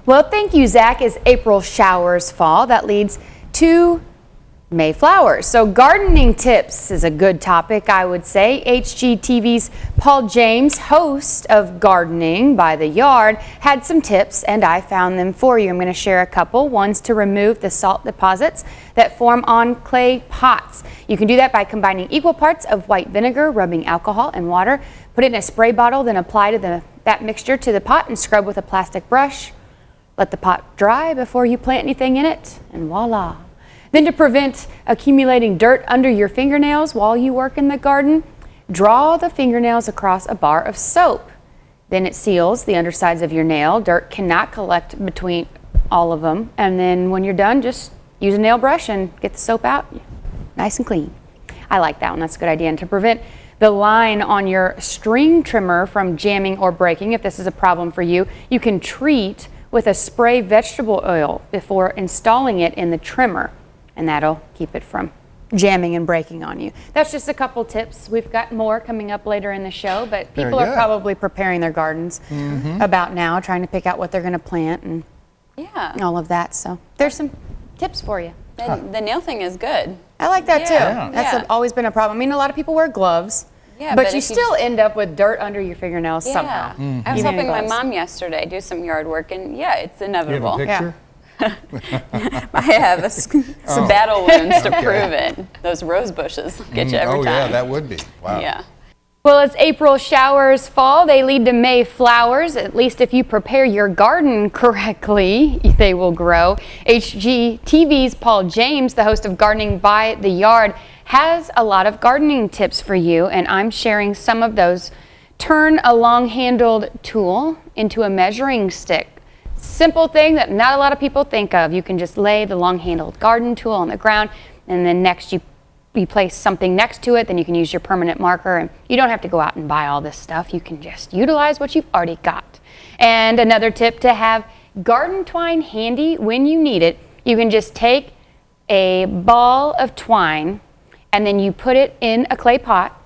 Well, thank you, Zach. As April showers fall, that leads to May flowers. So gardening tips is a good topic, I would say. HGTV's Paul James, host of Gardening by the Yard, had some tips and I found them for you. I'm going to share a couple. One's to remove the salt deposits that form on clay pots. You can do that by combining equal parts of white vinegar, rubbing alcohol and water, put it in a spray bottle, then apply that mixture to the pot and scrub with a plastic brush. Let the pot dry before you plant anything in it, and voila. Then to prevent accumulating dirt under your fingernails while you work in the garden, draw the fingernails across a bar of soap. Then it seals the undersides of your nail. Dirt cannot collect between all of them. And then when you're done, just use a nail brush and get the soap out nice and clean. I like that one. That's a good idea. And to prevent the line on your string trimmer from jamming or breaking, if this is a problem for you, you can treat with a spray vegetable oil before installing it in the trimmer. And that'll keep it from jamming and breaking on you. That's just a couple tips. We've got more coming up later in the show, but people are probably preparing their gardens about now, trying to pick out what they're going to plant and all of that. So there's some tips for you. The nail thing is good. I like that too. That's always been a problem. I mean, a lot of people wear gloves, but you still end up with dirt under your fingernails somehow. I was helping my mom yesterday do some yard work, and it's inevitable. You have a picture? I have some battle wounds to prove it. Those rose bushes get you every time. Oh yeah, that would be. Wow. Yeah. Well, as April showers fall, they lead to May flowers. At least if you prepare your garden correctly, they will grow. HGTV's Paul James, the host of Gardening by the Yard, has a lot of gardening tips for you, and I'm sharing some of those. Turn a long-handled tool into a measuring stick. Simple thing that not a lot of people think of. You can just lay the long-handled garden tool on the ground, and then next you place something next to it. Then you can use your permanent marker, and you don't have to go out and buy all this stuff. You can just utilize what you've already got. And another tip, to have garden twine handy when you need it. You can just take a ball of twine and then you put it in a clay pot,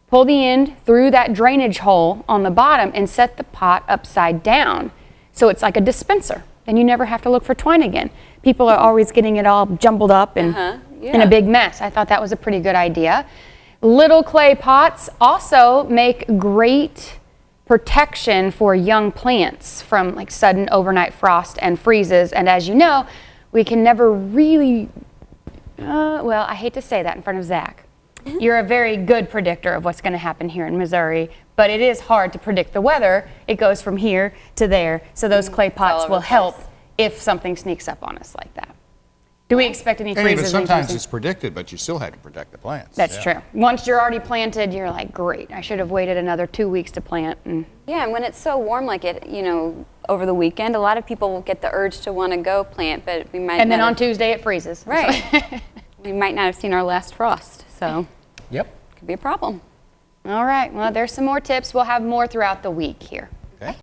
pull the end through that drainage hole on the bottom, and set the pot upside down. So it's like a dispenser, and you never have to look for twine again. People are always getting it all jumbled up and in a big mess. I thought that was a pretty good idea. Little clay pots also make great protection for young plants from like sudden overnight frost and freezes. And as you know, we can never really, well, I hate to say that in front of Zach. You're a very good predictor of what's going to happen here in Missouri, but it is hard to predict the weather. It goes from here to there, so those clay pots will help if something sneaks up on us like that. Do we expect any freezes? But sometimes it's predicted, but you still have to protect the plants. That's true. Once you're already planted, you're like, great, I should have waited another 2 weeks to plant. And and when it's so warm like it, over the weekend, a lot of people will get the urge to want to go plant, but we might And then on Tuesday it freezes. Right. We might not have seen our last frost. So, could be a problem. All right, well, there's some more tips. We'll have more throughout the week here.